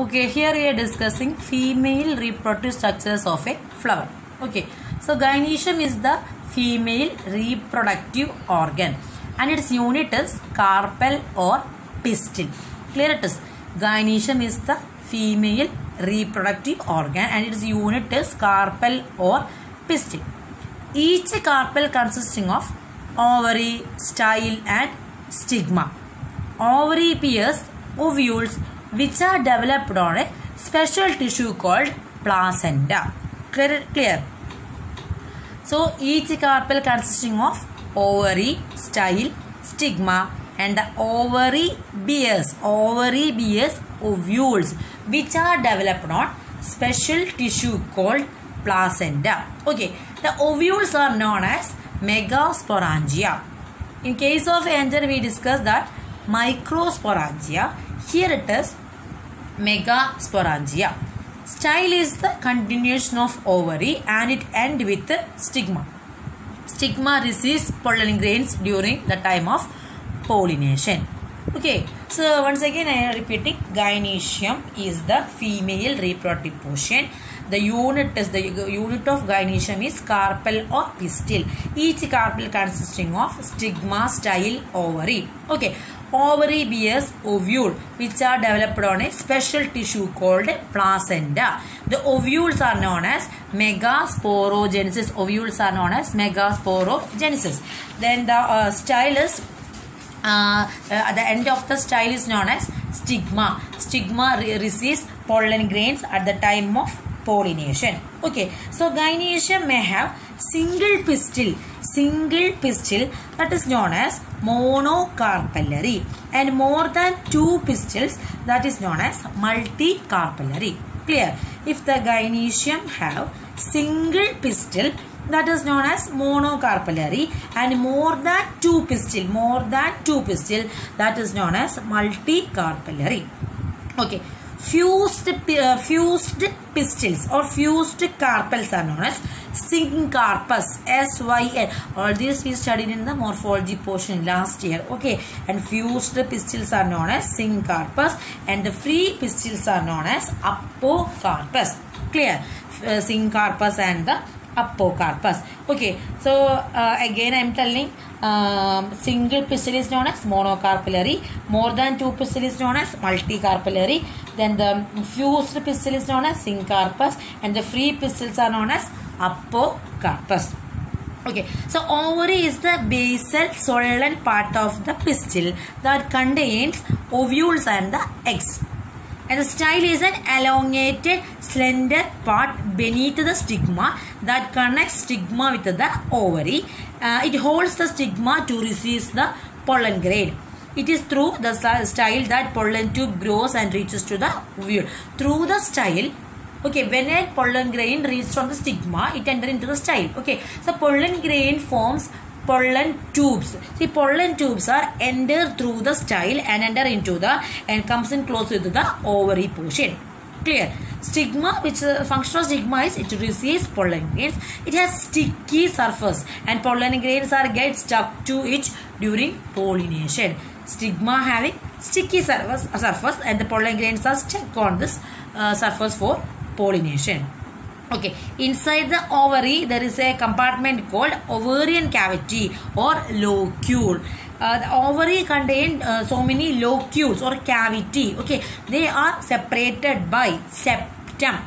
Okay, here we are discussing female reproductive structures of a flower. Okay, so gynoecium is the female reproductive organ and its unit is carpel or pistil. Clear it is. Gynoecium is the female reproductive organ and its unit is carpel or pistil. Each carpel consisting of ovary, style and stigma. Ovary bears ovules which are developed on a special tissue called placenta. Clear? So each carpel consisting of ovary, style, stigma, and the ovary bears ovules which are developed on special tissue called placenta. Okay, the ovules are known as megasporangia. In case of enter, we discussed that microsporangia. Here it is megasporangia. Style is the continuation of ovary and it ends with stigma. Stigma receives pollen grains during the time of pollination. Okay, so once again I am repeating, gynoecium is the female reproductive portion. The unit of gynoecium is carpel or pistil. Each carpel consisting of stigma, style, ovary. Okay, ovary bears ovule which are developed on a special tissue called placenta. The ovules are known as megasporogenesis. Ovules are known as megasporogenesis. Then the style is at the end of the style is known as stigma. Stigma receives pollen grains at the time of pollination. Okay, so gynoecium may have single pistil that is known as monocarpellary and more than two pistils that is known as multicarpellary. Clear? If the gynoecium have single pistil that is known as monocarpellary and more than two pistil that is known as multicarpellary. Okay, fused pistils or fused carpels are known as syncarpus. SYN. All these we studied in the morphology portion last year. Okay, and fused pistils are known as syncarpus and the free pistils are known as apocarpus. Clear? Syncarpus and the apocarpus. Okay, so again I am telling, single pistil is known as monocarpellary, more than two pistil is known as multicarpellary, then the fused pistil is known as syncarpus and the free pistils are known as apocarpus. Okay, so ovary is the basal swollen part of the pistil that contains ovules and the eggs. And the style is an elongated, slender part beneath the stigma that connects stigma with the ovary. It holds the stigma to receive the pollen grain. It is through the style that pollen tube grows and reaches to the ovule. Through the style, okay, when a pollen grain reaches from the stigma, it enters into the style. Okay, so pollen grain forms pollen tubes. See, pollen tubes are enter through the style and enter into the and comes in close with the ovary portion. Clear? Stigma, which function of stigma is it receives pollen grains. It has sticky surface and pollen grains are get stuck to it during pollination. Stigma having sticky surface and the pollen grains are stuck on this surface for pollination. Okay, inside the ovary there is a compartment called ovarian cavity or locule. The ovary contain so many locules or cavity. Okay, they are separated by septum.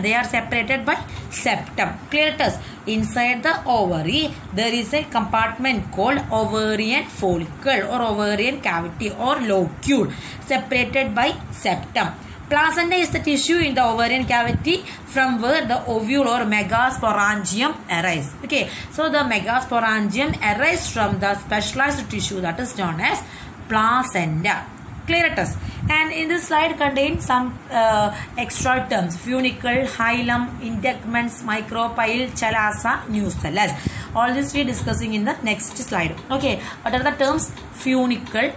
They are separated by septum. Clear it is. Inside the ovary there is a compartment called ovarian follicle or ovarian cavity or locule separated by septum. Placenta is the tissue in the ovarian cavity from where the ovule or megasporangium arises. Okay, so the megasporangium arises from the specialized tissue that is known as placenta. Clear it is. And in this slide contains some extra terms: funicle, hilum, integments, micropyle, chalaza, nucellus. All this we are discussing in the next slide. Okay, what are the terms? Funicle,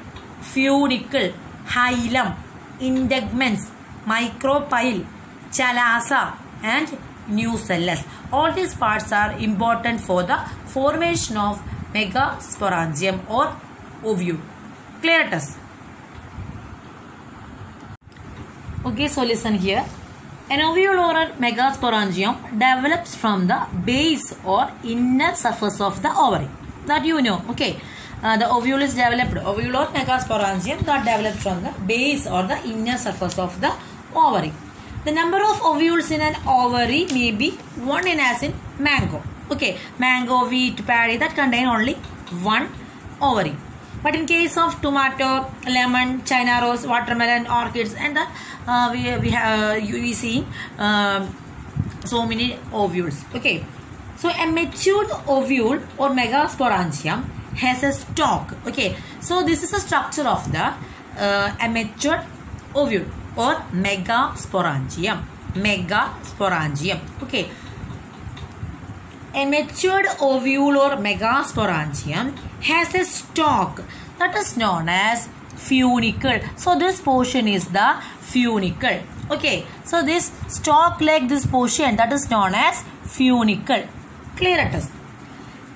hilum, integments, micropyle, chalaza and nucellus. All these parts are important for the formation of megasporangium or ovule. Clear it is. Okay, so listen here. An ovule or a megasporangium develops from the base or inner surface of the ovary. That you know. Okay. The ovule is developed. Ovule or megasporangium that develops from the base or the inner surface of the ovary. The number of ovules in an ovary may be 1 in as in mango. Okay. Mango, wheat, paddy that contain only 1 ovary. But in case of tomato, lemon, China rose, watermelon, orchids, and that we see so many ovules. Okay, so a matured ovule or megasporangium has a stalk. Okay, so this is a structure of the a matured ovule or megasporangium. Megasporangium. Okay. A matured ovule or megasporangium has a stalk that is known as funicle. So this portion is the funicle. Okay. So this stalk like this portion that is known as funicle. Clear it is.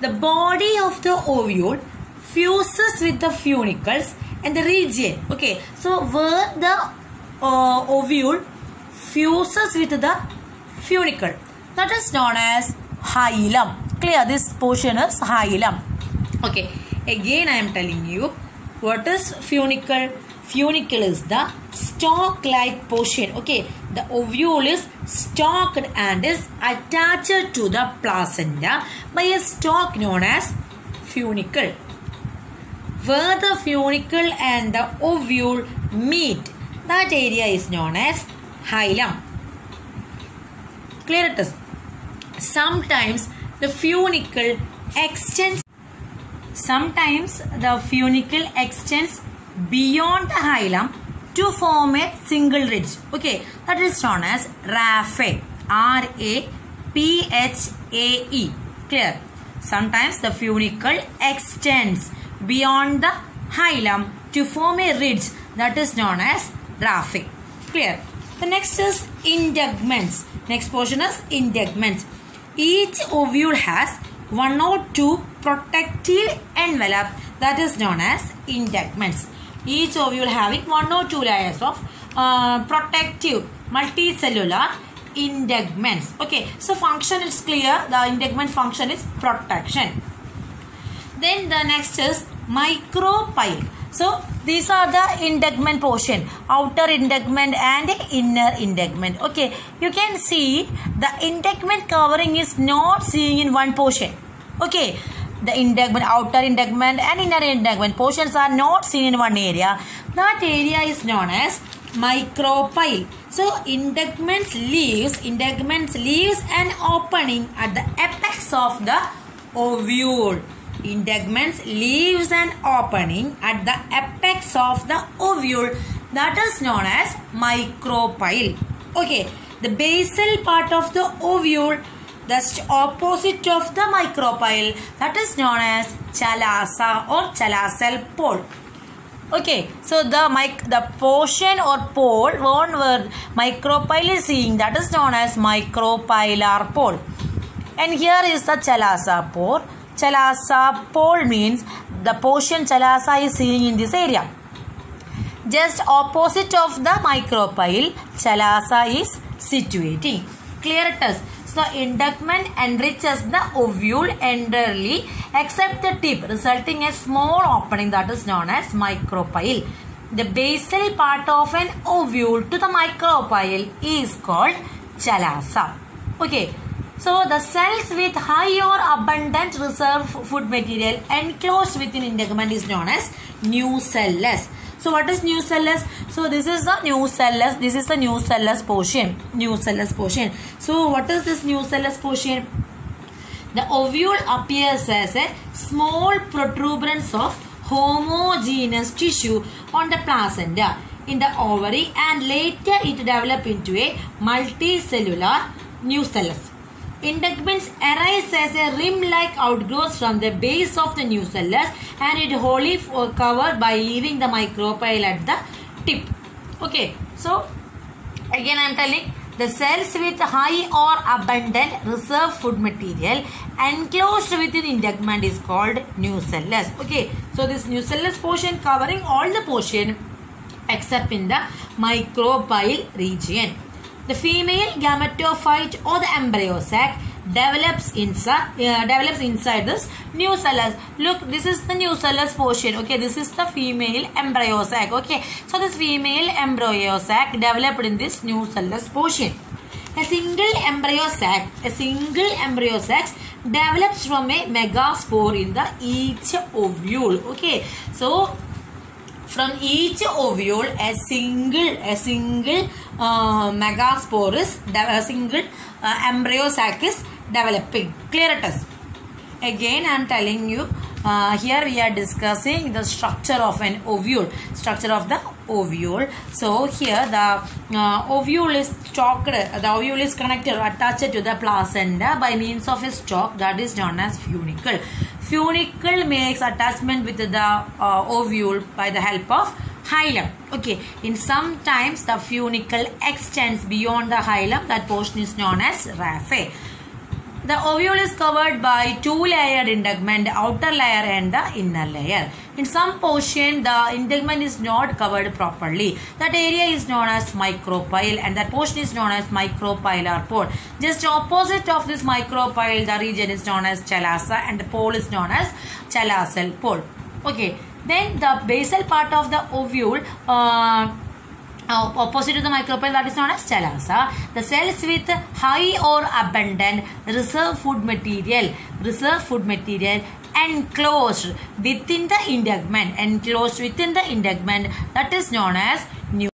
The body of the ovule fuses with the funicles and the region. Okay. So where the ovule fuses with the funicle that is known as hilum. Clear, this portion is hilum. Okay, again I am telling you what is funicle. Funicle is the stalk like portion. Okay, the ovule is stalked and is attached to the placenta by a stalk known as funicle. Where the funicle and the ovule meet, that area is known as hilum. Clear it is. Sometimes the funicle extends. Sometimes the funicle extends beyond the hilum to form a single ridge. Okay, that is known as raphe. R-A-P-H-A-E. Clear. Sometimes the funicle extends beyond the hilum to form a ridge that is known as raphe. Clear. The next is integments. Next portion is integments. Each ovule has 1 or 2 protective envelope that is known as integments. Each ovule having 1 or 2 layers of protective multicellular integments. Okay, so function is clear. The integument function is protection. Then the next is micropyle. So these are the integument portion, outer integument and inner integument. Okay, you can see the integument covering is not seen in one portion. Okay, the integument, outer integument and inner integument portions are not seen in one area. That area is known as micropyle. So integument leaves an opening at the apex of the ovule. Integments leaves an opening at the apex of the ovule that is known as micropyle. Okay, the basal part of the ovule, the opposite of the micropyle, that is known as chalaza or chalasal pole. Okay, so the portion or pole where micropyle is seen, that is known as micropylar pole. And here is the chalaza pole. Chalaza pole means the portion chalaza is seen in this area. Just opposite of the micropyle, chalaza is situating. Clear it is. So integument enriches the ovule entirely except the tip, resulting in a small opening that is known as micropyle. The basal part of an ovule to the micropyle is called chalaza. Okay. So the cells with high or abundant reserve food material enclosed within integument is known as nucellus. So what is nucellus? So this is the nucellus. This is the nucellus portion. Nucellus portion. So what is this nucellus portion? The ovule appears as a small protuberance of homogeneous tissue on the placenta in the ovary, and later it develops into a multicellular nucellus. Integuments arise as a rim-like outgrowth from the base of the nucellus, and it wholly covered by leaving the micropyle at the tip. Okay, so again I am telling, the cells with high or abundant reserve food material enclosed within integument is called nucellus. Okay, so this nucellus portion covering all the portion except in the micropyle region. The female gametophyte or the embryo sac develops inside this nucellus. Look, this is the nucellus portion. Okay, this is the female embryo sac. Okay, so this female embryo sac developed in this nucellus portion. A single embryo sac develops from a megaspore in the each ovule. Okay, so from each ovule a single megaspore is a single embryo sac is developing. Clear it is. Again I am telling you, here we are discussing the structure of an ovule. So here the ovule is stalked, the ovule is connected, attached to the placenta by means of a stalk that is known as funicle. Funicle makes attachment with the ovule by the help of hilum. Okay, in sometimes the funicle extends beyond the hilum. That portion is known as raphe. The ovule is covered by two-layered integument, the outer layer and the inner layer. In some portion, the integument is not covered properly. That area is known as micropyle, and that portion is known as micropylar pole. Just opposite of this micropyle, the region is known as chalaza, and the pole is known as chalasal pole. Okay, then the basal part of the ovule, opposite to the micropyle, that is known as chalaza. The cells with high or abundant reserve food material enclosed within the integument, that is known as